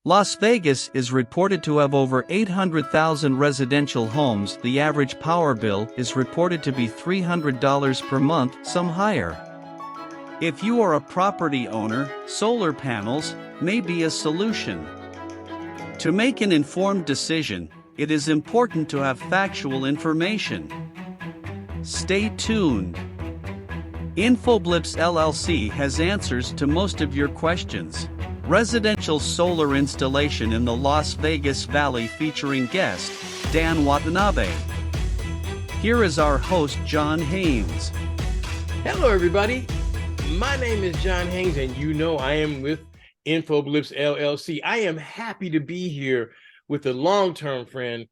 Las Vegas is reported to have over 800,000 residential homes. The average power bill is reported to be $300 per month, some higher. If you are a property owner, solar panels may be a solution. To make an informed decision, it is important to have factual information. Stay tuned. InfoBlips LLC has answers to most of your questions. Residential solar installation in the Las Vegas Valley featuring guest, Dan Watanabe. Here is our host, John Haynes. Hello, everybody. My name is John Haynes, and you know I am with InfoBlips LLC. I am happy to be here with a longtime friend,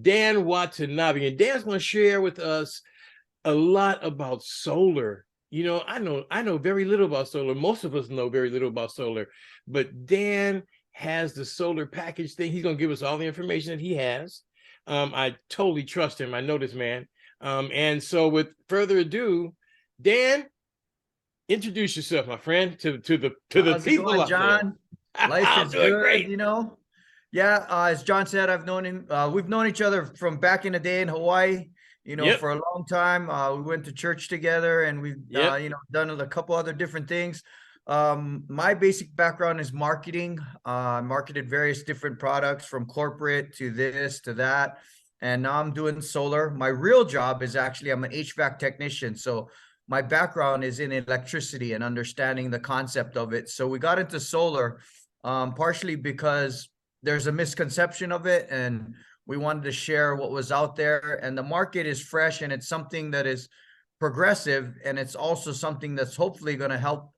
Dan Watanabe. And Dan's going to share with us a lot about solar. You know, I know very little about solar. Most of us know very little about solar, but Dan has the solar package thing. He's going to give us all the information that he has. I totally trust him. I know this man. And so with further ado, Dan, introduce yourself, my friend, to the people going, out John? there. Life is good, great. you know. Yeah, as John said, I've known him. We've known each other from back in the day in Hawaii. You know, for a long time. We went to church together, and we've done a couple other different things. My basic background is marketing. Marketed various different products from corporate to this to that, and now I'm doing solar. My real job is actually I'm an HVAC technician, so my background is in electricity and understanding the concept of it. So we got into solar partially because there's a misconception of it, and we wanted to share what was out there, and the market is fresh, and it's something that is progressive, and it's also something that's hopefully going to help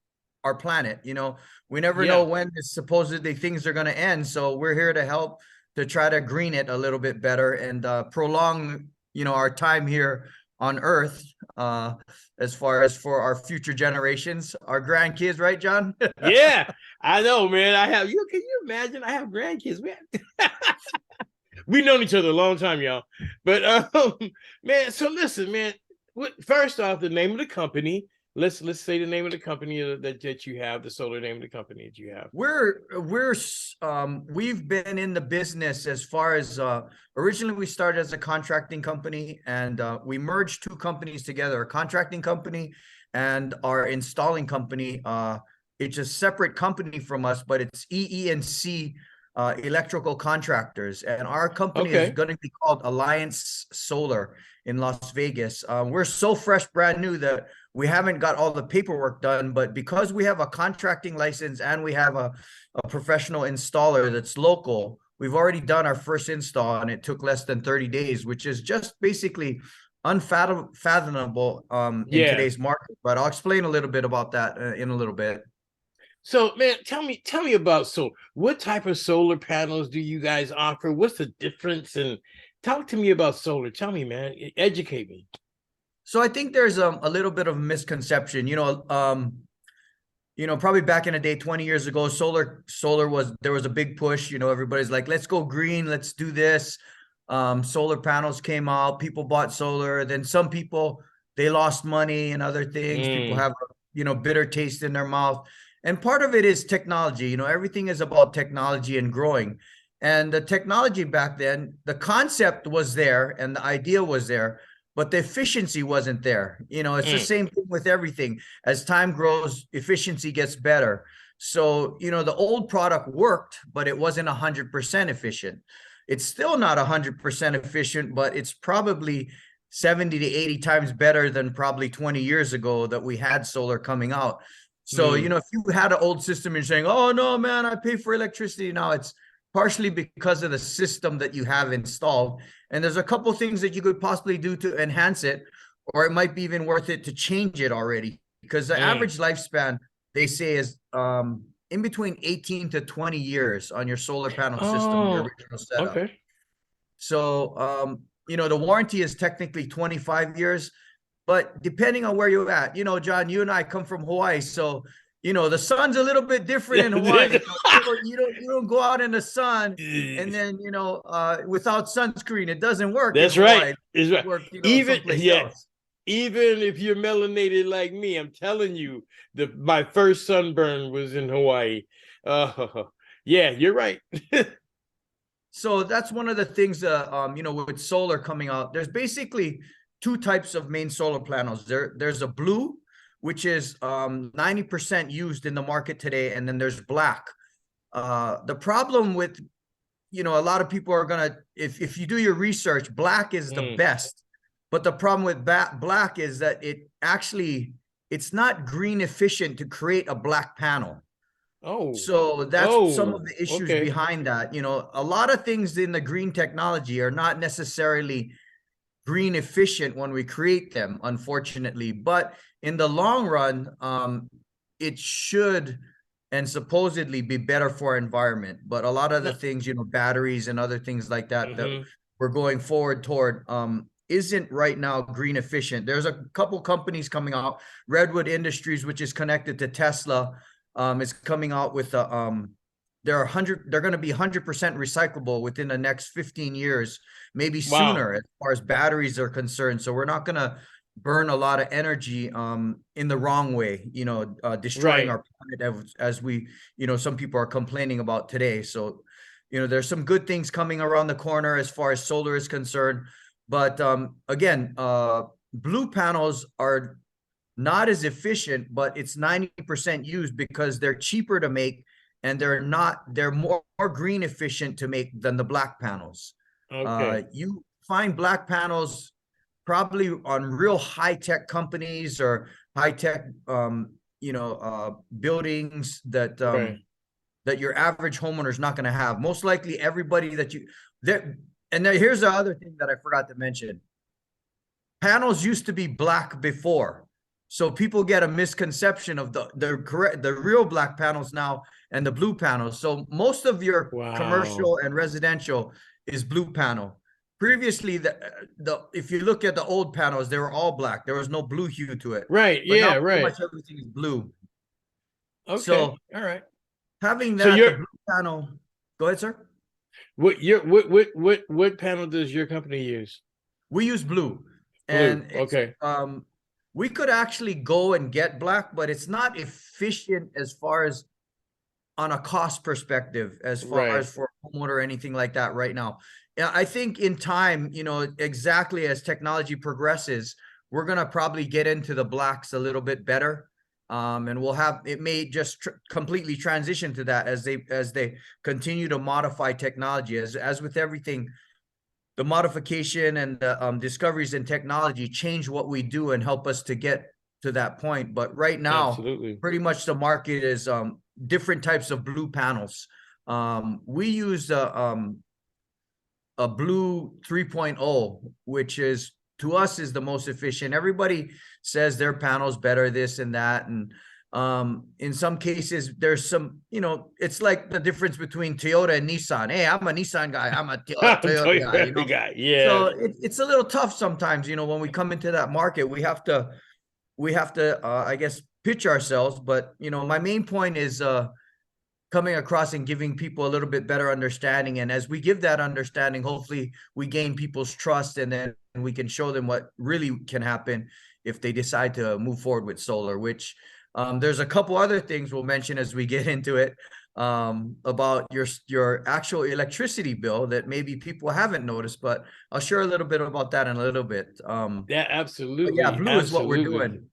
our planet. You know, we never know when supposedly things are going to end, so we're here to help to try to green it a little bit better and prolong, our time here on Earth, as far as for our future generations, our grandkids, right, John? Yeah, I know, man. Can you imagine? I have grandkids, man. We've known each other a long time, y'all. But man, so listen, man. First off, the name of the company. Let's say the name of the company that you have, the solar name of the company that you have. We've been in the business as far as originally we started as a contracting company, and we merged two companies together, a contracting company and our installing company. It's a separate company from us, but it's EE&C electrical contractors, and our company is going to be called Alliance Solar in Las Vegas. We're so fresh, brand new, that we haven't got all the paperwork done, but because we have a contracting license and we have a professional installer that's local, we've already done our first install, and it took less than 30 days, which is just basically unfathomable in today's market. But I'll explain a little bit about that in a little bit. So, man, tell me about solar. What type of solar panels do you guys offer? What's the difference? And talk to me about solar. Tell me, man. Educate me. So I think there's a little bit of misconception. Probably back in the day, 20 years ago, solar there was a big push. Everybody's like, let's go green, let's do this. Solar panels came out, people bought solar. Then some people, they lost money and other things. People have bitter taste in their mouth. And part of it is technology. Everything is about technology and growing. And the technology back then, the concept was there and the idea was there, but the efficiency wasn't there. It's the same thing with everything. As time grows, efficiency gets better. So, the old product worked, but it wasn't 100% efficient. It's still not 100% efficient, but it's probably 70 to 80 times better than probably 20 years ago that we had solar coming out. So, if you had an old system and you're saying, oh, no, man, I pay for electricity now, it's partially because of the system that you have installed. And there's a couple of things that you could possibly do to enhance it, or it might be even worth it to change it already. Because the average lifespan, they say, is in between 18 to 20 years on your solar panel system, your original setup. Okay. So, the warranty is technically 25 years. But depending on where you're at, John, you and I come from Hawaii, so the sun's a little bit different in Hawaii. You don't go out in the sun and then without sunscreen, it doesn't work. That's right. It's right. Work, even if you're melanated like me, I'm telling you, my first sunburn was in Hawaii. Oh, yeah, you're right. So that's one of the things, you know, with solar coming out, there's basically two types of main solar panels. There's a blue, which is 90% used in the market today, and then there's black. The problem with, you know, a lot of people are gonna, if you do your research, black is the best. But the problem with black is that it's not green efficient to create a black panel. Oh, So that's some of oh, the issues okay. behind that. You know, a lot of things in the green technology are not necessarily green efficient when we create them, unfortunately. But in the long run, it should and supposedly be better for our environment. But a lot of the No, things, you know, batteries and other things like that that mhm. we're going forward toward isn't right now green efficient. There's a couple companies coming out. Redwood Industries, which is connected to Tesla, is coming out with a they're going to be 100% recyclable within the next 15 years, maybe Wow. sooner as far as batteries are concerned. So we're not going to burn a lot of energy in the wrong way, you know, destroying Right. our planet as we, you know, some people are complaining about today. So, you know, there's some good things coming around the corner as far as solar is concerned. But again, blue panels are not as efficient, but it's 90% used because they're cheaper to make and they're more green efficient to make than the black panels. Okay. You find black panels probably on real high tech companies or high tech, you know, buildings Right. that your average homeowner is not going to have. Most likely, everybody that you there. And then here's the other thing that I forgot to mention: panels used to be black before, so people get a misconception of the real black panels now and the blue panels. So most of your Wow. commercial and residential is blue panel. Previously, the if you look at the old panels, they were all black. There was no blue hue to it. Right. But now Yeah. pretty Right. much everything is blue. Okay. So All right. having So that, the you're blue panel. Go ahead, sir. what panel does your company use? We use blue, Blue. and it's Okay. we could actually go and get black, but it's not efficient as far as on a cost perspective, as far Right. as for a homeowner or anything like that right now. Yeah, I think in time, you know, exactly as technology progresses, we're gonna probably get into the blacks a little bit better. And we'll have it may just completely transition to that as they continue to modify technology. As with everything, the modification and the discoveries in technology change what we do and help us to get to that point. But right now, Absolutely. pretty much the market is different types of blue panels. We use a blue 3.0, which is to us is the most efficient. Everybody says their panel's better, this and that. And in some cases, there's some, you know, it's like the difference between Toyota and Nissan. Hey, I'm a Nissan guy, I'm a Toyota guy, you know. Guy. Yeah. So it's a little tough sometimes, you know, when we come into that market, we have to I guess pitch ourselves. But you know, my main point is coming across and giving people a little bit better understanding. And as we give that understanding, hopefully we gain people's trust, and then we can show them what really can happen if they decide to move forward with solar, which there's a couple other things we'll mention as we get into it about your actual electricity bill that maybe people haven't noticed, but I'll share a little bit about that in a little bit. Yeah, But yeah, absolutely. blue is what we're Absolutely. doing.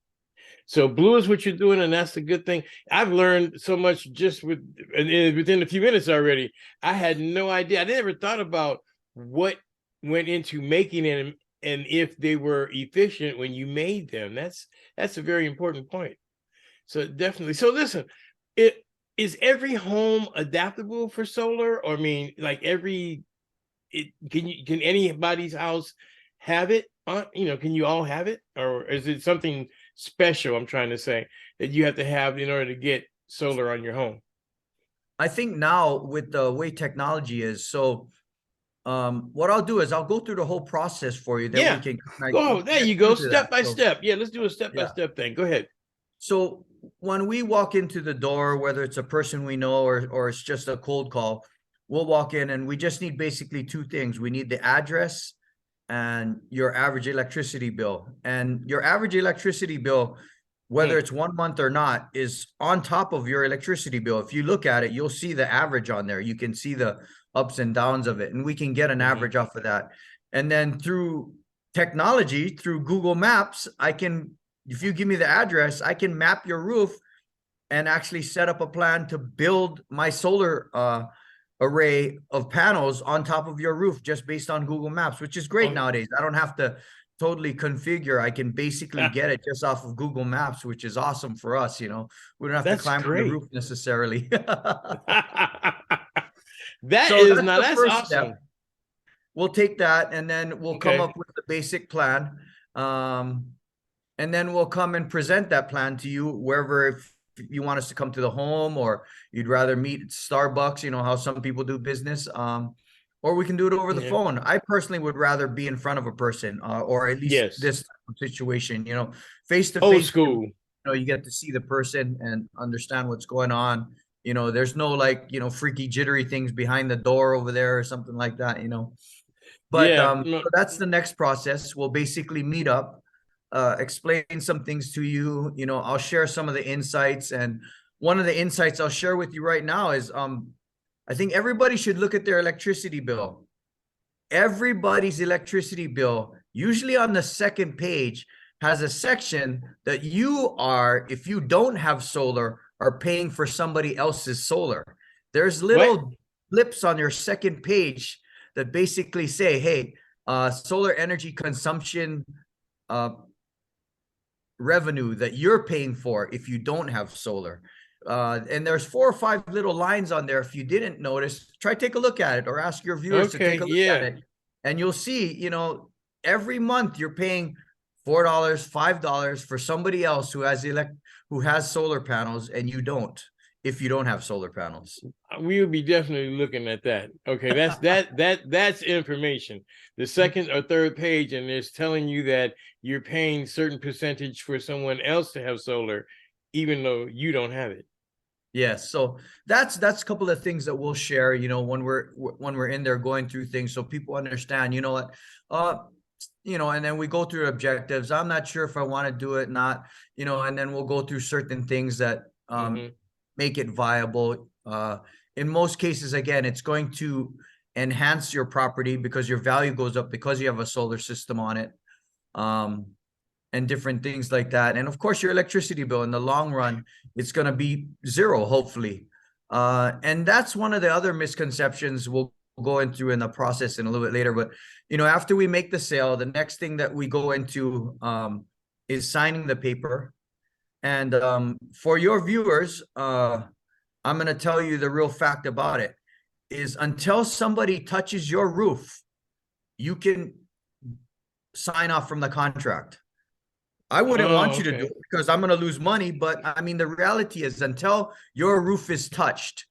So blue is what you're doing, and that's the good thing. I've learned so much just within a few minutes already. I had no idea. I never thought about what went into making them and if they were efficient when you made them. That's a very important point. So definitely. So listen, it is every home adaptable for solar? Or I mean, like can anybody's house have it? You know, can you all have it, or is it something special? I'm trying to say that you have to have in order to get solar on your home. I think now with the way technology is, so what I'll do is I'll go through the whole process for you, then we Yeah. can Oh, there get you go. through to that. Step by So step. Yeah, let's do a step by yeah. step thing. Go ahead. So when we walk into the door, whether it's a person we know or it's just a cold call, we'll walk in and we just need basically two things. We need the address and your average electricity bill. And your average electricity bill, whether it's 1 month or not, is on top of your electricity bill. If you look at it, you'll see the average on there. You can see the ups and downs of it, and we can get an average off of that. And then through technology, through Google Maps, I can, if you give me the address, I can map your roof and actually set up a plan to build my solar array of panels on top of your roof just based on Google Maps, which is great nowadays. I don't have to totally configure. I can basically get it just off of Google Maps, which is awesome for us. You know, we don't have to climb on the roof necessarily. That's awesome. Step. We'll take that, and then we'll come up with the basic plan. And then we'll come and present that plan to you wherever, if you want us to come to the home, or you'd rather meet at Starbucks, you know, how some people do business. Or we can do it over the phone. I personally would rather be in front of a person, or at least this type of situation, you know, face to face. Old school. You know, you get to see the person and understand what's going on. You know, there's no like, you know, freaky jittery things behind the door over there or something like that, you know. But so that's the next process. We'll basically meet up, explain some things to you. You know, I'll share some of the insights, and one of the insights I'll share with you right now is I think everybody should look at their electricity bill. Everybody's electricity bill, usually on the second page, has a section that you are, if you don't have solar, are paying for somebody else's solar. There's little blips on your second page that basically say, hey, solar energy consumption revenue that you're paying for if you don't have solar. And there's 4 or 5 little lines on there. If you didn't notice, try take a look at it, or ask your viewers to take a look at it. And you'll see, you know, every month you're paying $4, $5 for somebody else who has solar panels, and you don't, if you don't have solar panels. We would be definitely looking at that. Okay, that's information. The second or third page, and it's telling you that you're paying certain percentage for someone else to have solar, even though you don't have it. Yes, so that's a couple of things that we'll share, you know, when we're in there going through things, so people understand, you know what, you know, and then we go through objectives. I'm not sure if I want to do it, not, you know, and then we'll go through certain things that make it viable. In most cases, again, it's going to enhance your property because your value goes up because you have a solar system on it, and different things like that. And of course, your electricity bill in the long run, it's going to be zero, hopefully. And that's one of the other misconceptions we'll go into in the process in a little bit later. But, you know, after we make the sale, the next thing that we go into is signing the paper. And for your viewers, I'm going to tell you the real fact about it is, until somebody touches your roof, you can sign off from the contract. I wouldn't want you to do it because I'm going to lose money. But I mean, the reality is, until your roof is touched,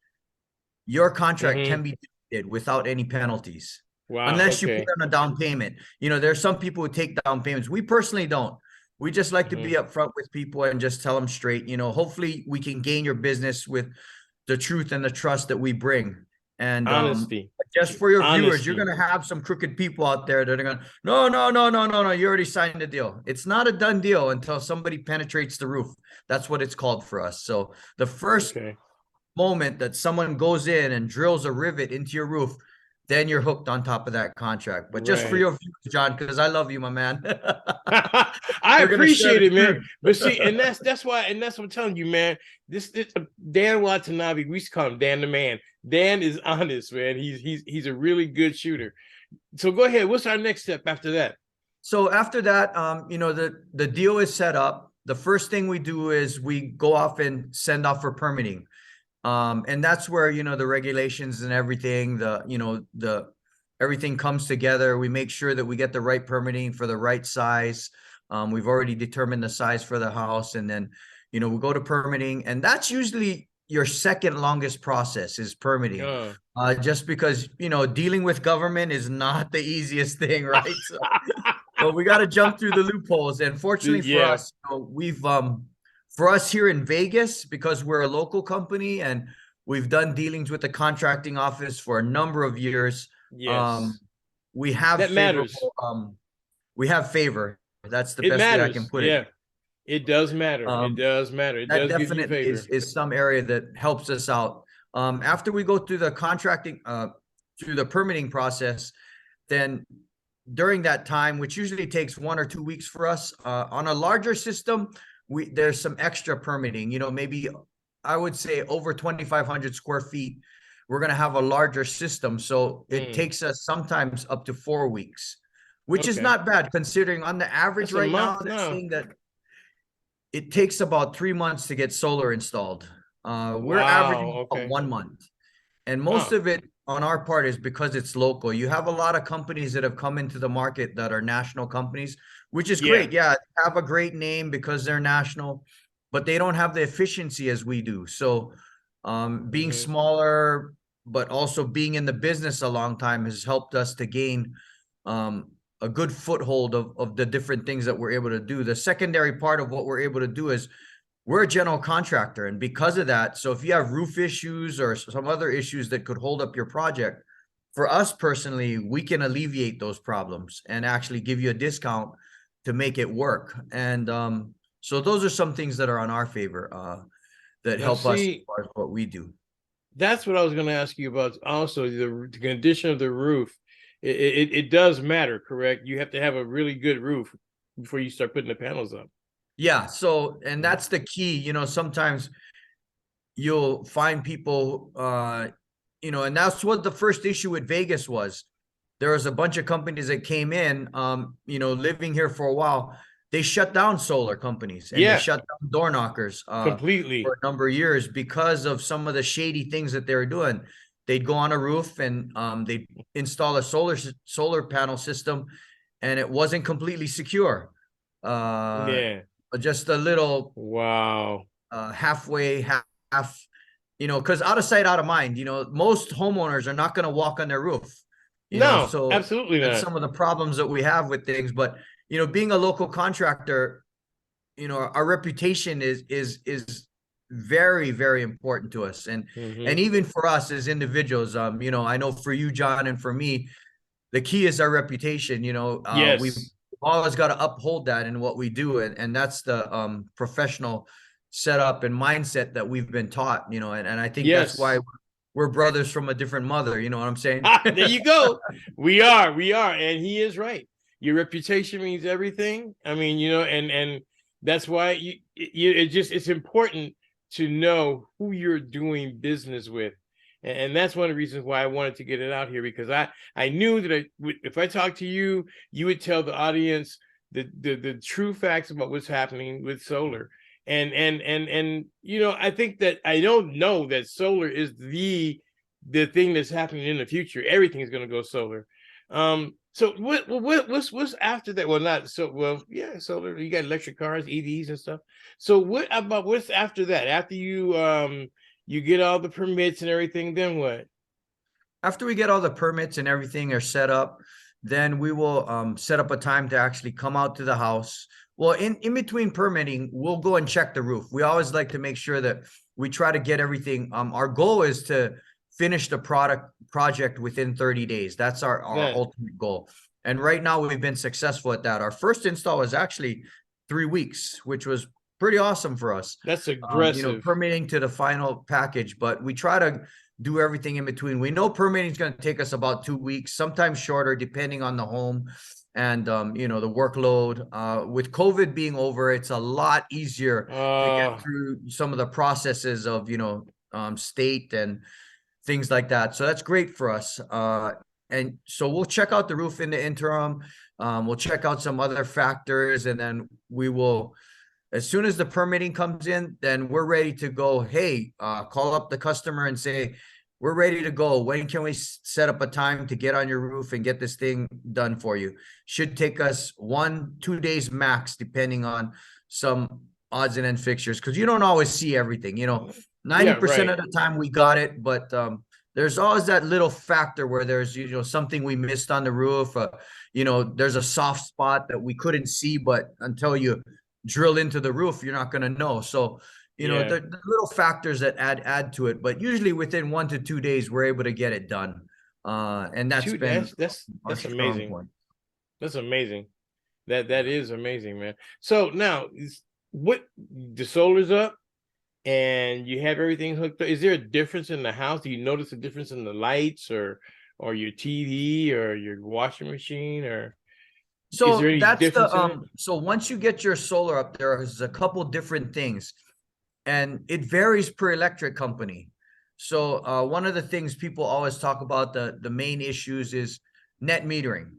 your contract can be did without any penalties. Unless you put on a down payment. You know, there's some people who take down payments. We personally don't. We just like to be upfront with people and just tell them straight. You know, hopefully we can gain your business with the truth and the trust that we bring. And honesty. Just for your viewers, you're going to have some crooked people out there that are going, no, you already signed the deal. It's not a done deal until somebody penetrates the roof. That's what it's called for us. So the first moment that someone goes in and drills a rivet into your roof, then you're hooked on top of that contract. But just for your viewers, John, because I love you, my man. I appreciate it, man. But see, and that's why, and that's what I'm telling you, man. This Dan Watanabe, we used to call him Dan the Man. Dan is honest, man. He's a really good shooter. So go ahead. What's our next step after that? So after that, you know, the deal is set up. The first thing we do is we go off and send off for permitting. And that's where, you know, the regulations and everything, everything comes together. We make sure that we get the right permitting for the right size. We've already determined the size for the house, and then, you know, we go to permitting, and that's usually your second longest process is permitting. Just because, you know, dealing with government is not the easiest thing, right? So we got to jump through the loopholes. And fortunately for us, you know, we've for us here in Vegas, because we're a local company and we've done dealings with the contracting office for a number of years. We have that matters. We have favor. That's the best way I can put it. It does matter. It Um, does matter. It that does give you definitely favor. is some area that helps us out. After we go through the contracting, through the permitting process, then during that time, which usually takes 1 or 2 weeks for us, on a larger system, there's some extra permitting. You know, maybe I would say over 2,500 square feet. We're going to have a larger system, so it Mm, takes us sometimes up to 4 weeks, which is okay. not bad considering on the average That's a right now. month They're now. saying that it takes about 3 months to get solar installed. We're averaging Wow. about Okay. 1 month. And most Wow. of it on our part is because it's local. You have a lot of companies that have come into the market that are national companies, which is Yeah. great. Yeah, they have a great name because they're national, but they don't have the efficiency as we do. So, being Hmm. smaller, but also being in the business a long time has helped us to gain a good foothold of the different things that we're able to do. The secondary part of what we're able to do is we're a general contractor, and because of that, so if you have roof issues or some other issues that could hold up your project, for us personally, we can alleviate those problems and actually give you a discount to make it work. And so those are some things that are on our favor, that Now, help us as see, far as what we do. that's what I was going to ask you about. Also, the condition of the roof. It does matter, correct? You have to have a really good roof before you start putting the panels up. Yeah, so and Mhm. that's the key. You know, sometimes you'll find people, and that's what the first issue with Vegas was. There was a bunch of companies that came in, living here for a while. They shut down solar companies and they Yeah, shut down door knockers, for completely. a number of years because of some of the shady things that they were doing. They'd go on a roof and they'd install a solar panel system, and it wasn't completely secure. Uh, Yeah. just a little Wow. halfway, half, because out of sight, out of mind. Most homeowners are not going to walk on their roof. No, So absolutely that's not. some of the problems that we have with things. But being a local contractor, our reputation is very, very important to us, and Hmm. even for us as individuals. I know for you, John, and for me, the key is our reputation. We've Yes. always got to uphold that in what we do, and that's the professional setup and mindset that we've been taught. And I think that's why Yes. we're brothers from a different mother. You know what I'm saying? Ah, there you go. We are, and he is right. Your reputation means everything. I mean, and that's why it's important to know who you're doing business with, and that's one of the reasons why I wanted to get it out here, because I knew that if I talked to you, you would tell the audience the true facts about what's happening with solar. And I think that I don't know that solar is the thing that's happening in the future. Everything is going to go solar. So what's after that? Well, not so well. Yeah, solar. You got electric cars, EVs, and stuff. So what's after that? After you get all the permits and everything, then what? After we get all the permits and everything are set up, then we will set up a time to actually come out to the house. Well, in between permitting, we'll go and check the roof. We always like to make sure that we try to get everything. Our goal is to finish the project within 30 days. That's our That ultimate goal. And right now we've been successful at that. Our first install was actually 3 weeks, which was pretty awesome for us. that's aggressive. Permitting to the final package, but we try to do everything in between. We know permitting is going to take us about 2 weeks, sometimes shorter, depending on the home and the workload. With COVID being over, it's a lot easier to get Uh, through some of the processes of state and things like that. So that's great for us. And so we'll check out the roof in the interim. We'll check out some other factors, and then we will, as soon as the permitting comes in, then we're ready to go. Hey, call up the customer and say, we're ready to go. When can we set up a time to get on your roof and get this thing done for you? Should take us 1-2 days max, depending on some odds and end fixtures, because you don't always see everything. yeah, 90% right. of the time we got it, but there's always that little factor where there's something we missed on the roof. There's a soft spot that we couldn't see, but until you drill into the roof, you're not going to know. So, Yeah, the little factors that add to it, but usually within 1 to 2 days, we're able to get it done. And that's two. been our That's strong amazing. point. That's amazing. That is amazing, man. So now what the solar's up and you have everything hooked up. Is there a difference in the house? Do you notice a difference in the lights or your TV or your washing machine, or is there So any that's difference the in it? so once you get your solar up, there's a couple different things, and it varies per electric company. So one of the things people always talk about, the main issues, is net metering.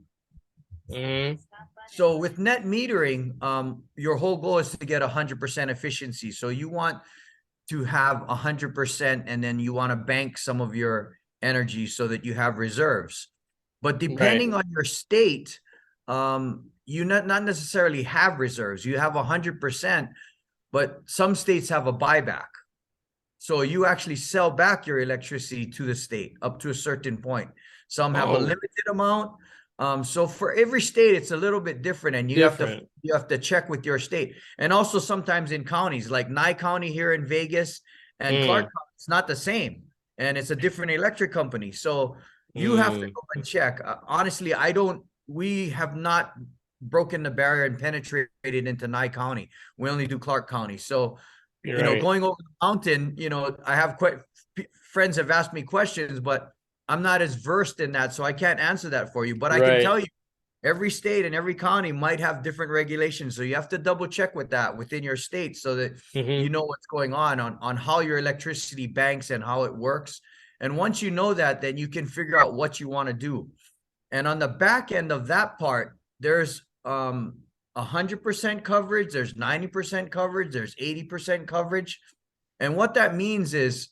Mm-hmm. So with net metering, your whole goal is to get 100% efficiency. So you want to have 100%, and then you want to bank some of your energy so that you have reserves. But Right. depending on your state, you not necessarily have reserves. You have 100%, but some states have a buyback. So you actually sell back your electricity to the state up to a certain point. Some have a Oh, limited amount. So for every state, it's a little bit different, and different. you have to check with your state. And also sometimes in counties like Nye County here in Vegas and Clark Mm, County, it's not the same, and it's a different electric company. So you have to mm. go and check. Honestly, I don't. We have not broken the barrier and penetrated into Nye County. We only do Clark County. So You're you know, right. going over the mountain, you know, I have quite friends have asked me questions, but I'm not as versed in that, so I can't answer that for you. But I can Right. tell you, every state and every county might have different regulations, so you have to double check with that within your state so that you Mm-hmm. know what's going on how your electricity banks and how it works. And once you know that, then you can figure out what you want to do. And on the back end of that part, there's 100% coverage, there's 90% coverage, there's 80% coverage. And what that means is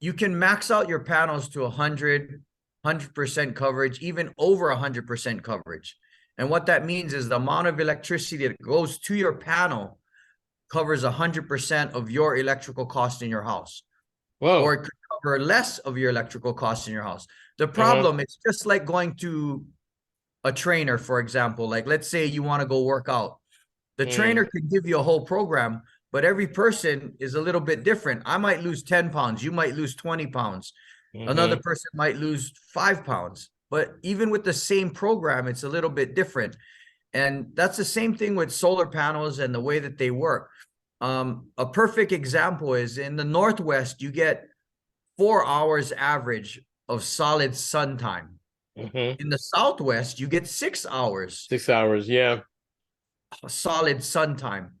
you can max out your panels to 100% coverage, even over 100% coverage. And what that means is the amount of electricity that goes to your panel covers 100% of your electrical cost in your house, or Whoa. it could cover less of your electrical costs in your house. The Uh-huh. problem, it's just like going to a trainer, for example. Like, let's say you want to go work out. The trainer Mm, can give you a whole program, but every person is a little bit different. I might lose 10 pounds. You might lose 20 pounds. Another mm-hmm. person might lose 5 pounds. But even with the same program, it's a little bit different. And that's the same thing with solar panels and the way that they work. A perfect example is in the Northwest, you get 4 hours average of solid sun time. Mm-hmm. In the Southwest, you get 6 hours 6 hours. Yeah. solid sun time.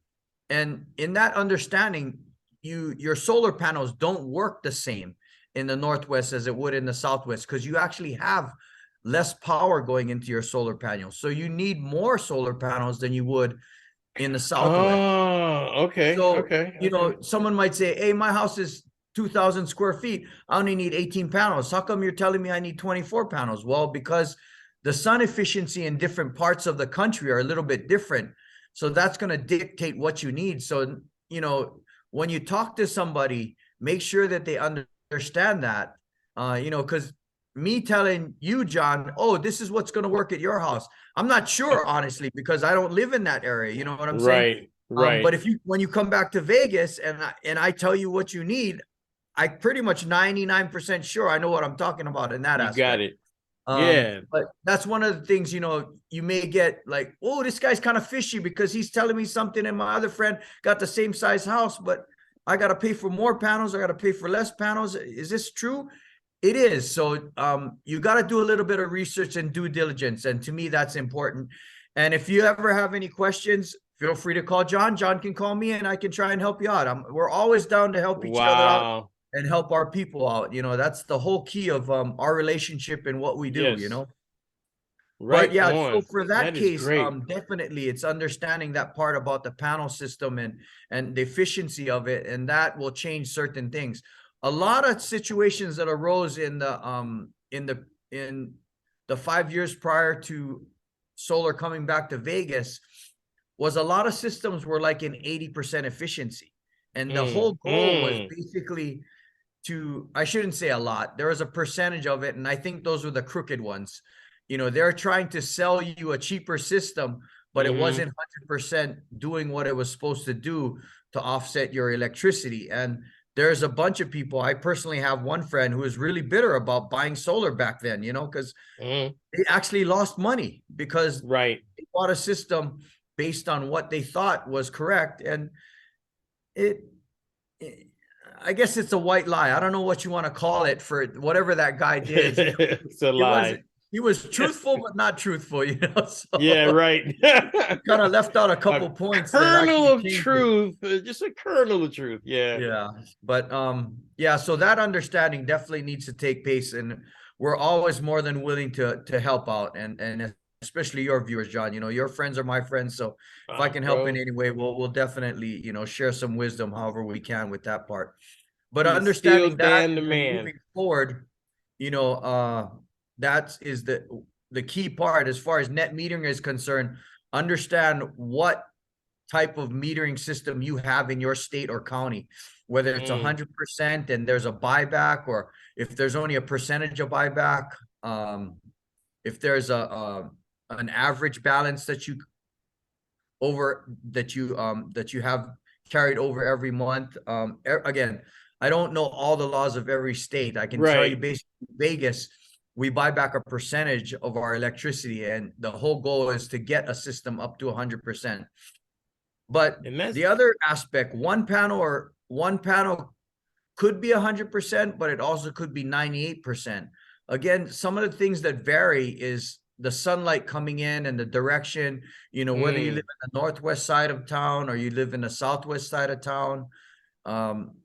And in that understanding, your solar panels don't work the same in the Northwest as it would in the Southwest, because you actually have less power going into your solar panels. So you need more solar panels than you would in the Southwest. Oh, okay. So, Okay. you Okay. know, someone might say, hey, my house is 2,000 square feet. I only need 18 panels. How come you're telling me I need 24 panels? Well, because the sun efficiency in different parts of the country are a little bit different. So that's going to dictate what you need. So, you know, when you talk to somebody, make sure that they understand that, you know, because me telling you, John, oh, this is what's going to work at your house, I'm not sure, honestly, because I don't live in that area. You know what I'm saying? Right. But Right. if you, when you come back to Vegas and I tell you what you need, I pretty much 99% sure I know what I'm talking about in that You got aspect. it. Yeah. But that's one of the things, you know, you may get like, oh, this guy's kind of fishy because he's telling me something, and my other friend got the same size house, but I got to pay for more panels. I got to pay for less panels. Is this true? It is. So you got to do a little bit of research and due diligence. And to me, that's important. And if you ever have any questions, feel free to call John. John can call me and I can try and help you out. We're always down to help each other out Wow. and help our people out. You know, that's the whole key of our relationship and what we do, you Yes. know. But Right yeah, so on. for that That is case, great. definitely it's understanding that part about the panel system and the efficiency of it, and that will change certain things. A lot of situations that arose in the 5 years prior to solar coming back to Vegas was a lot of systems were like in 80% efficiency. And the Mm, whole goal was mm, basically to, I shouldn't say a lot, there was a percentage of it, and I think those were the crooked ones. You know, they're trying to sell you a cheaper system, but it mm-hmm. wasn't 100% doing what it was supposed to do to offset your electricity. And there's a bunch of people. I personally have one friend who is really bitter about buying solar back then, you know, because Mm-hmm. they actually lost money because Right. they bought a system based on what they thought was correct. And it, I guess it's a white lie. I don't know what you want to call it for whatever that guy did. It's a He was lie. he was truthful but not truthful, you know. So Yeah, right. kind of left out a A couple points that kernel actually of changed it. truth, just a kernel of truth. Yeah. Yeah, but yeah, so that understanding definitely needs to take place, and we're always more than willing to help out, and especially your viewers, John. You know, your friends are my friends, so if I can help in Bro, any way, we'll definitely, you know, share some wisdom however we can with that part. But he's still understanding that Dan the and then man. moving forward, you know, that is the key part as far as net metering is concerned. Understand what type of metering system you have in your state or county, whether it's Mm, 100% and there's a buyback, or if there's only a percentage of buyback, if there's a an average balance that you have carried over every month. Again, I don't know all the laws of every state. I can tell you, right. basically, Vegas, we buy back a percentage of our electricity, and the whole goal is to get a system up to 100%. But And that's the other aspect, one panel could be 100%, but it also could be 98%. Again, some of the things that vary is the sunlight coming in and the direction, you know, whether you live in the northwest side of town or you live in the southwest side of town.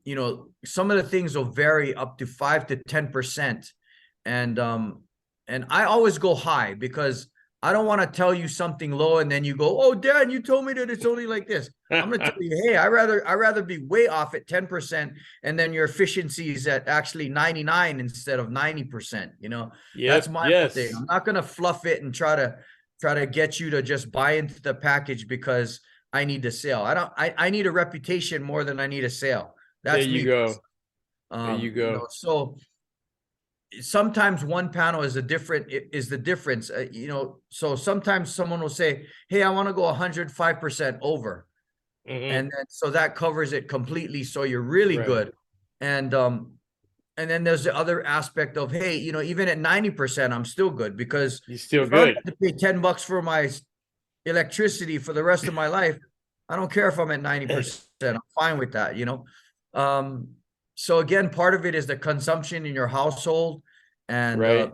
You know, some of the things will vary up to 5 to 10%. And I always go high because I don't want to tell you something low and then you go, "Oh, Dan, you told me that it's only like this." I'm going to tell you, "Hey, I rather be way off at 10% and then your efficiency is at actually 99 instead of 90%, you know." That's yep, my whole thing. yes. I'm not going to fluff it and try to get you to just buy into the package because I need to sell. I need a reputation more than I need a sale. There That's you me. go. There you You know, go. so sometimes one panel is the difference, you know. So sometimes someone will say, "Hey, I want to go 105% over," Hmm. and then so that covers it completely, so you're really Right. good. And then there's the other aspect of, hey, you know, even at 90% I'm still good, because You're still if I only good. have to pay $10 for my electricity for the rest of my life, I don't care if I'm at 90%. I'm fine with that, you know. um so again, part of it is the consumption in your household, and Right.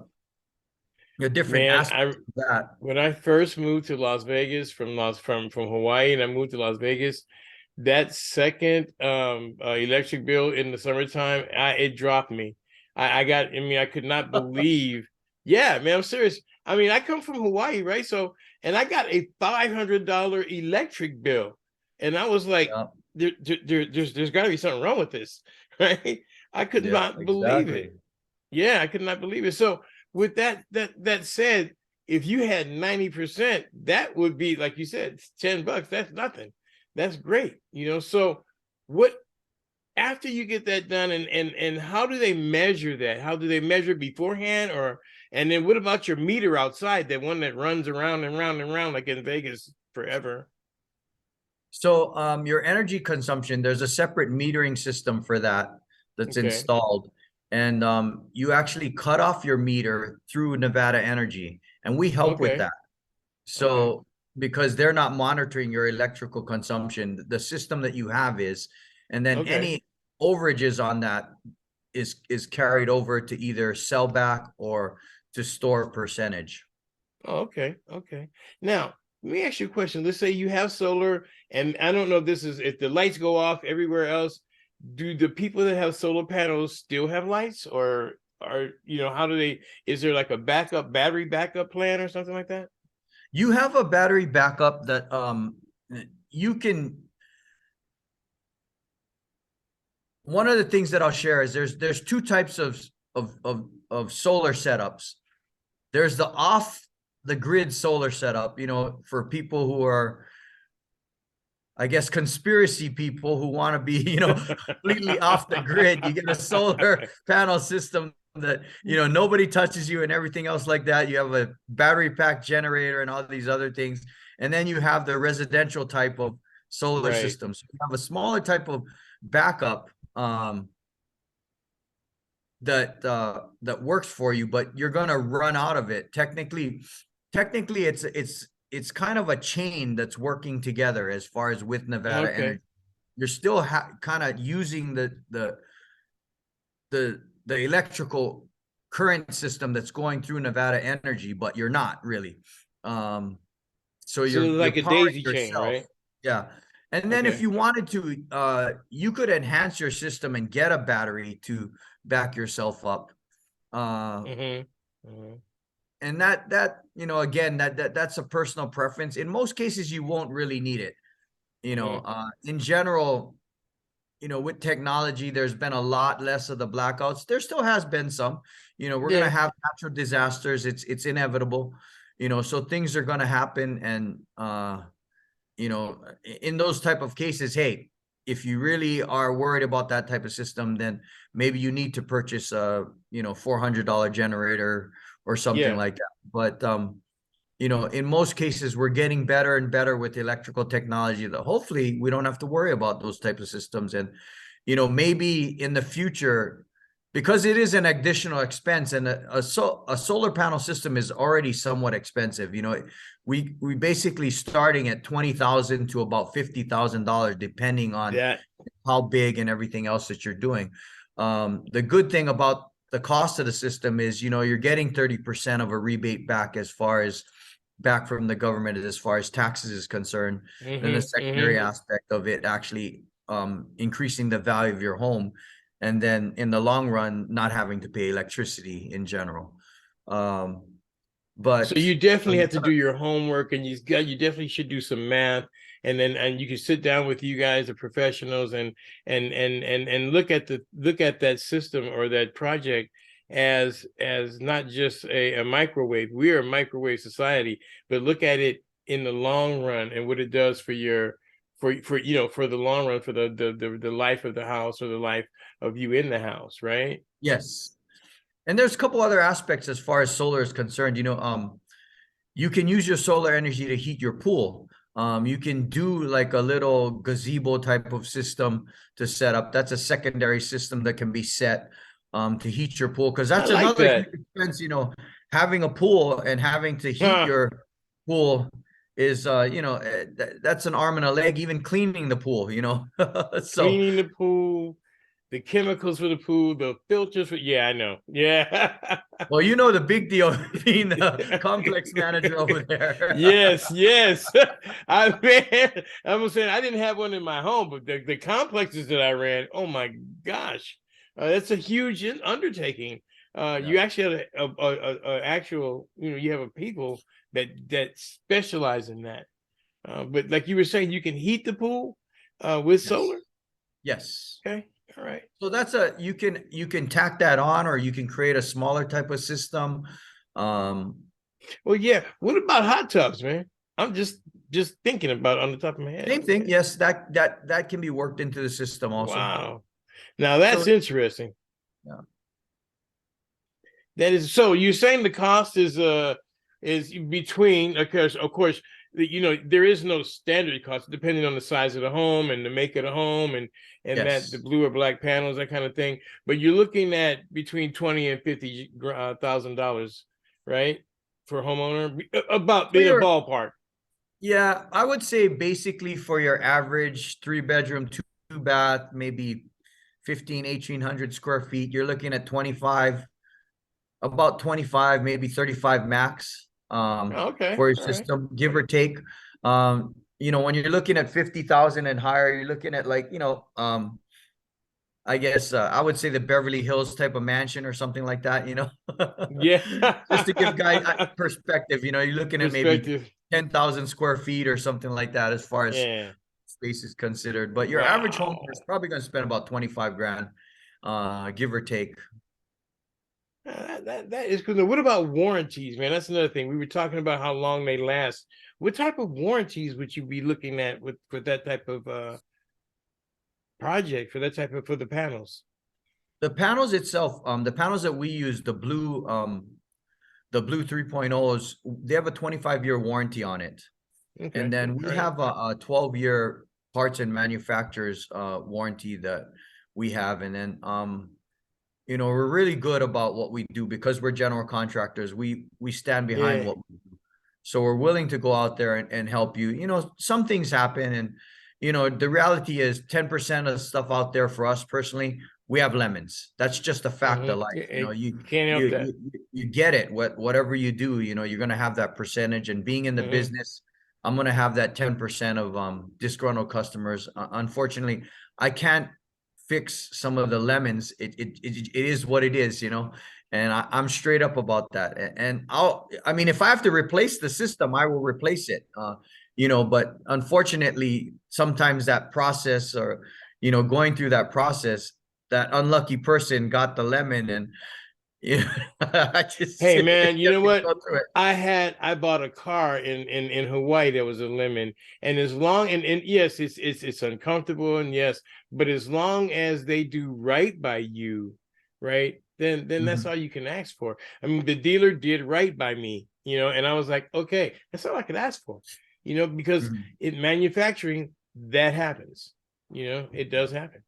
the different Man, aspects of that. when I first moved to Las Vegas from Hawaii, and I moved to Las Vegas, that second electric bill in the summertime, it dropped me. I mean, I could not believe. Yeah, man, I'm serious. I mean, I come from Hawaii, right? So, and I got a $500 electric bill, and I was like, Yeah, there's got to be something wrong with this, right? I could yeah, not believe exactly. it. Yeah, I could not believe it. So, with that said, if you had 90%, that would be, like you said, $10. That's nothing. That's great. You know, so what, after you get that done, and how do they measure that? How do they measure beforehand, or and then what about your meter outside, that one that runs around and round and round like in Vegas forever? So your energy consumption, there's a separate metering system for that that's Okay. installed. And you actually cut off your meter through Nevada Energy, and we help with Okay. that. Okay. So because they're not monitoring your electrical consumption, the system that you have is, and then Okay. any overages on that is carried over to either sell back or to store percentage. Oh, okay. Okay. Now, let me ask you a question. Let's say you have solar, and I don't know if this is, if the lights go off everywhere else, do the people that have solar panels still have lights, or how do they, is there like a battery backup plan or something like that? You have a battery backup that you can. One of the things that I'll share is there's two types of solar setups. There's the off the grid solar setup, you know, for people who are, I guess, conspiracy people who want to be, you know, completely off the grid. You get a solar panel system that, you know, nobody touches you and everything else like that. You have a battery pack generator and all these other things. And then you have the residential type of solar Right. system. So you have a smaller type of backup that works for you, but you're gonna run out of it. Technically, it's kind of a chain that's working together as far as with Nevada Okay. Energy. you're still kind of using the electrical current system that's going through Nevada Energy, but you're not really. So So it's you're like a powering daisy chain, yourself. right? Yeah. And then if Okay. you wanted to, you could enhance your system and get a battery to back yourself up. Mm-hmm. Mm-hmm. And that, again, that's a personal preference. In most cases, you won't really need it. Mm-hmm. In general, with technology, there's been a lot less of the blackouts. There still has been some. We're gonna Yeah. have natural disasters. It's inevitable. So things are gonna happen, and in those type of cases, hey, if you really are worried about that type of system, then maybe you need to purchase a $400 generator or something Yeah. like that. But in most cases, we're getting better and better with electrical technology that hopefully we don't have to worry about those types of systems. And, maybe in the future, because it is an additional expense, and a solar panel system is already somewhat expensive. We basically starting at 20,000 to about $50,000, depending on That. how big and everything else that you're doing. The good thing about the cost of the system is, you're getting 30% of a rebate back from the government as far as taxes is concerned. Then the Mm-hmm. secondary Mm-hmm. aspect of it actually increasing the value of your home, and then in the long run, not having to pay electricity in general. So But you definitely have to do your homework, and you definitely should do some math, and you can sit down with you guys, the professionals, and look at that system or that project as not just a microwave. We are a microwave society, but look at it in the long run and what it does for your for the long run, for the life of the house or the life of you in the house, right? yes, and there's a couple other aspects as far as solar is concerned. You can use your solar energy to heat your pool. You can do like a little gazebo type of system to set up. That's a secondary system that can be set to heat your pool, because I that's like another that. huge expense. Having a pool and having to heat Huh. your pool is, that's an arm and a leg. Even cleaning the pool, so. Cleaning the pool, the chemicals for the pool, the filters for, yeah, I know. Yeah. Well, the big deal being the complex manager over there. Yes, yes. I'm saying I didn't have one in my home, but the complexes that I ran, oh my gosh, that's a huge undertaking. Yeah. You actually have a actual, you have a people that specialize in that. But like you were saying, you can heat the pool with Yes. solar. Yes. Okay, all right. So that's you can tack that on, or you can create a smaller type of system. Um, Well, yeah. What about hot tubs, man? I'm just thinking about it on the top of my head. Same thing. Yes, that can be worked into the system also. Wow. Now that's So interesting. yeah. That is so you're saying the cost is between, of course, there is no standard cost depending on the size of the home and the make of the home and that the Yes. blue or black panels, that kind of thing. But you're looking at between 20 and $50,000, right? For a homeowner, about For in a your ballpark. Yeah, I would say basically for your average 3 bedroom, two bath, maybe 1,800 square feet, you're looking at about 25, maybe 35 max Okay, for your all right. system, give or take. When you're looking at 50,000 and higher, you're looking at like, I guess I would say the Beverly Hills type of mansion or something like that, Yeah. just to give guys perspective, you're looking at maybe Perspective. 10,000 square feet or something like that as far as Yeah. space is considered. But your average homeowner is Wow. probably going to spend about 25 grand, give or take. That is good. What about warranties, man? That's another thing. We were talking about how long they last. What type of warranties would you be looking at for that type of project, for the panels? The panels itself, the panels that we use, the Blue 3.0s, they have a 25-year warranty on it. And Okay. then All we right. have a 12-year parts and manufacturers warranty that we have. And then we're really good about what we do because we're general contractors. We stand behind Yeah. what we do. So we're willing to go out there and help you. Some things happen, and you know, the reality is 10% of the stuff out there for us personally, we have lemons. That's just a fact of life. You know, You can't help that. you get it. Whatever you do, you know, you're gonna have that percentage. And being in the business, I'm gonna have that 10% of disgruntled customers. Unfortunately, I can't fix some of the lemons. It is what it is, you know. And I'm straight up about that. And I mean, if I have to replace the system, I will replace it. You know, but unfortunately, sometimes that process, or, you know, going through that process, that unlucky person got the lemon, and you know, I just Hey man, you know what? go through it. I bought a car in Hawaii that was a lemon, and as long and yes, it's uncomfortable, and yes, but as long as they do right by you, right, then that's all you can ask for. I mean, the dealer did right by me, you know, and I was like, okay, that's all I could ask for, you know, because in manufacturing that happens, you know, it does happen.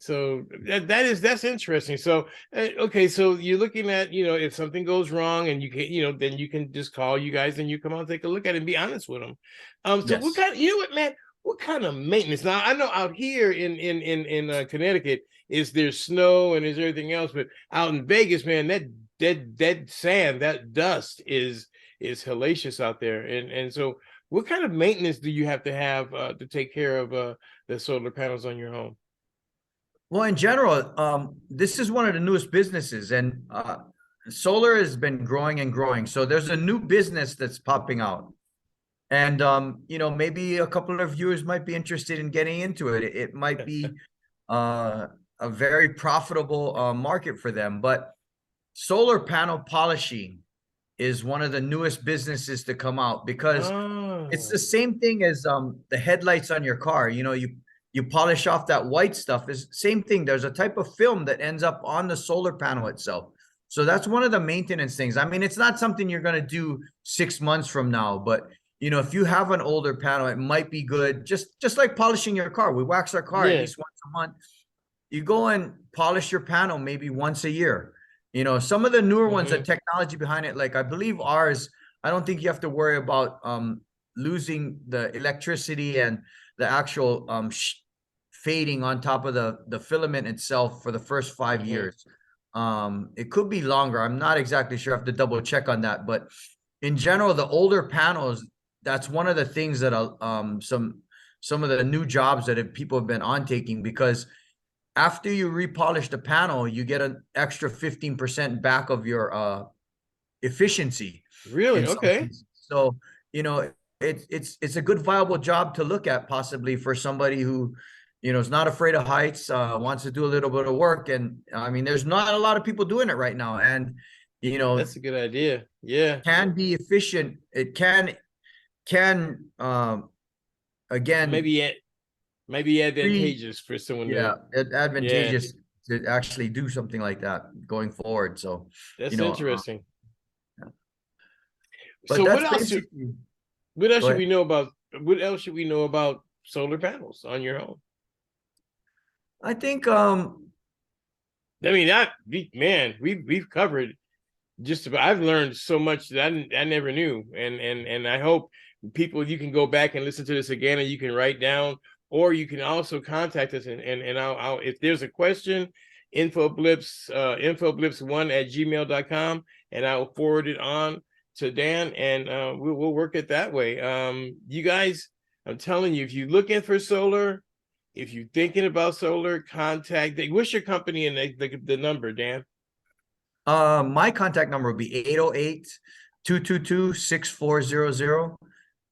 So that's interesting. So okay, so you're looking at, you know, if something goes wrong and you can, you know, then you can just call you guys and you come out and take a look at it and be honest with them. So what Yes. kind, you know what, man, what kind of maintenance? Now I know out here in Connecticut is there's snow and there's everything else, but out in Vegas, man, that sand, that dust is hellacious out there. And so what kind of maintenance do you have to take care of the solar panels on your home? Well, in general, this is one of the newest businesses, and solar has been growing and growing. So there's a new business that's popping out, and you know, maybe a couple of viewers might be interested in getting into it. It might be a very profitable market for them. But solar panel polishing is one of the newest businesses to come out, because it's the same thing as the headlights on your car. You know, you polish off that white stuff, is same thing. There's a type of film that ends up on the solar panel itself. So that's one of the maintenance things. I mean, it's not something you're going to do 6 months from now, but you know, if you have an older panel, it might be good. Just like polishing your car. We wax our car at least once a month. You go and polish your panel maybe once a year. You know, some of the newer ones, the technology behind it, like I believe ours, I don't think you have to worry about losing the electricity and the actual fading on top of the filament itself for the first 5 years. It could be longer. I'm not exactly sure. I have to double check on that. But in general, the older panels, that's one of the things that some of the new jobs that people have been on taking, because after you repolish the panel, you get an extra 15% back of your efficiency. Really? Okay. So, you know, it's a good viable job to look at, possibly for somebody who, you know, is not afraid of heights, wants to do a little bit of work. And I mean, there's not a lot of people doing it right now. And, you know, that's a good idea. Yeah. Can be efficient. It can again, maybe advantageous for someone. Yeah, advantageous to actually do something like that going forward. So that's you know, interesting. But so that's what else should we know about? What else should we know about solar panels on your home? I think I mean, we've covered just about. I've learned so much that I never knew, and I hope people, you can go back and listen to this again, and you can write down, or you can also contact us, and I'll if there's a question, infoblips1@gmail.com, and I'll forward it on to Dan, and we'll work it that way. You guys, I'm telling you, if you're looking for solar, if you're thinking about solar, contact. What's your company and the number, Dan? My contact number would be 808-222-6400,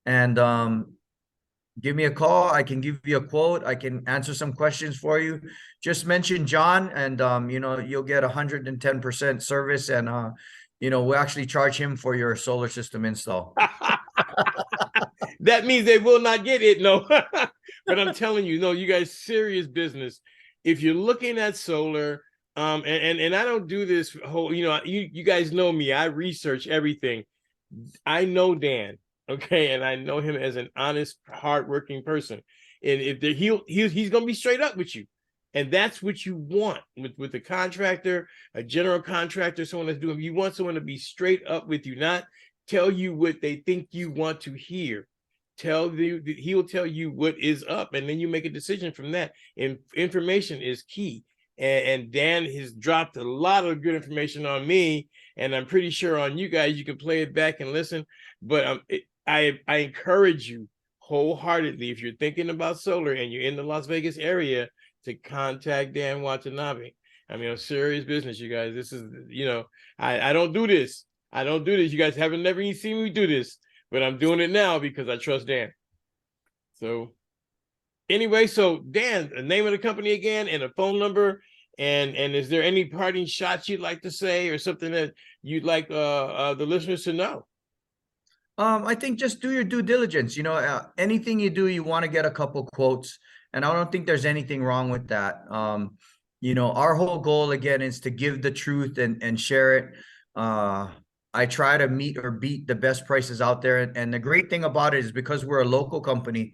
and give me a call. I can give you a quote. I can answer some questions for you. Just mention John, and you know, you'll get 110% service, and you know, we'll actually charge him for your solar system install. That means they will not get it, no. But I'm telling you, no, you guys, serious business. If you're looking at solar, and I don't do this whole, you know, you guys know me, I research everything. I know Dan, okay, and I know him as an honest, hardworking person. And if he's gonna be straight up with you. And that's what you want with a contractor, a general contractor, someone that's doing, you want someone to be straight up with you, not tell you what they think you want to hear. he will tell you what is up, and then you make a decision from that. And information is key. And Dan has dropped a lot of good information on me, and I'm pretty sure on you guys. You can play it back and listen. But I encourage you wholeheartedly, if you're thinking about solar and you're in the Las Vegas area, to contact Dan Watanabe. I mean, I'm serious business, you guys. This is, I don't do this. I don't do this. You guys haven't never even seen me do this, but I'm doing it now because I trust Dan. So anyway, so Dan, the name of the company again and a phone number. And is there any parting shots you'd like to say or something that you'd like the listeners to know? I think just do your due diligence. Anything you do, you want to get a couple quotes, and I don't think there's anything wrong with that. Our whole goal again is to give the truth and share it. I try to meet or beat the best prices out there, and the great thing about it is because we're a local company.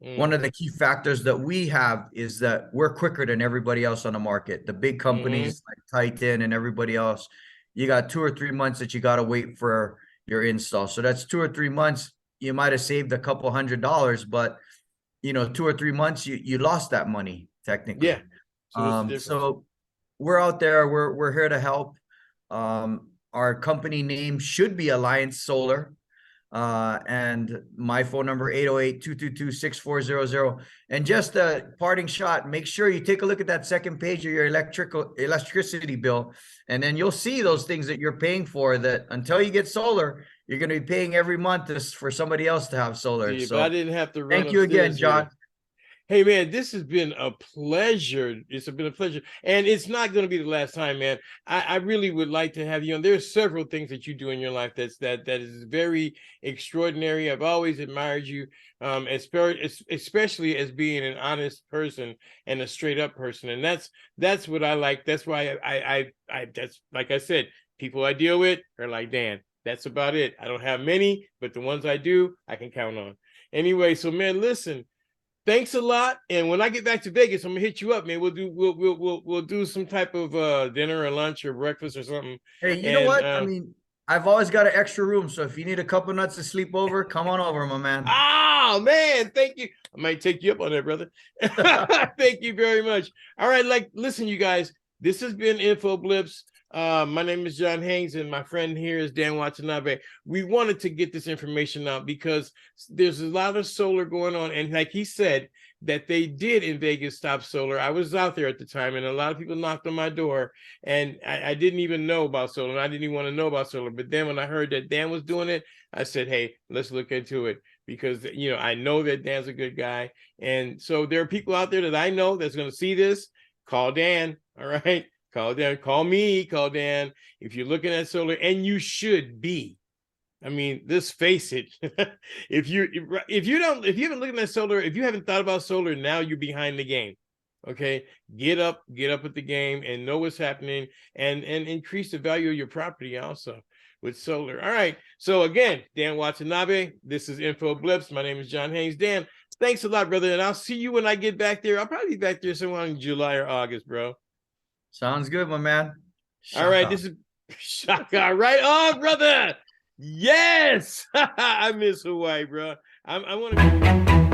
One of the key factors that we have is that we're quicker than everybody else on the market. The big companies like Titan and everybody else, you got 2 or 3 months that you got to wait for your install. So that's 2 or 3 months. You might have saved a couple $100, but 2 or 3 months, you lost that money technically. Yeah. So we're out there. We're here to help. Our company name should be Alliance Solar. And my phone number 808-222-6400. And just a parting shot, make sure you take a look at that second page of your electricity bill, and then you'll see those things that you're paying for that until you get solar, you're going to be paying every month for somebody else to have solar. So I didn't have to run. Thank you again, John. Hey, man, this has been a pleasure. It's been a pleasure. And it's not going to be the last time, man. I really would like to have you on. There's several things that you do in your life that is very extraordinary. I've always admired you, especially as being an honest person and a straight up person. And that's what I like. That's why I that's, like I said, people I deal with are like, Dan, that's about it. I don't have many, but the ones I do, I can count on. Anyway, so man, listen. Thanks a lot. And when I get back to Vegas, I'm gonna hit you up, man. We'll do some type of dinner or lunch or breakfast or something. Hey, you know what? I mean, I've always got an extra room, so if you need a couple nights to sleep over, come on over, my man. Oh man, thank you. I might take you up on that, brother. Thank you very much. All right, listen, you guys. This has been Info Blips. My name is John Haynes, and my friend here is Dan Watanabe. We wanted to get this information out because there's a lot of solar going on, and like he said, that they did in Vegas stop solar. I was out there at the time, and a lot of people knocked on my door, and I didn't even know about solar, and I didn't even want to know about solar. But then when I heard that Dan was doing it, I said, hey, let's look into it, because I know that Dan's a good guy. And so there are people out there that I know that's going to see this. Call Dan, all right? Call Dan, call me, call Dan. If you're looking at solar, and you should be. I mean, let's face it. if you haven't looked at solar, if you haven't thought about solar, now you're behind the game. Okay, get up with the game and know what's happening, and increase the value of your property also with solar. All right. So again, Dan Watanabe. This is Info Blips. My name is John Haynes. Dan, thanks a lot, brother, and I'll see you when I get back there. I'll probably be back there somewhere in July or August, bro. Sounds good, my man. Shaka. All right, this is Shaka. Right on, brother. Yes, I miss Hawaii, bro. I want to.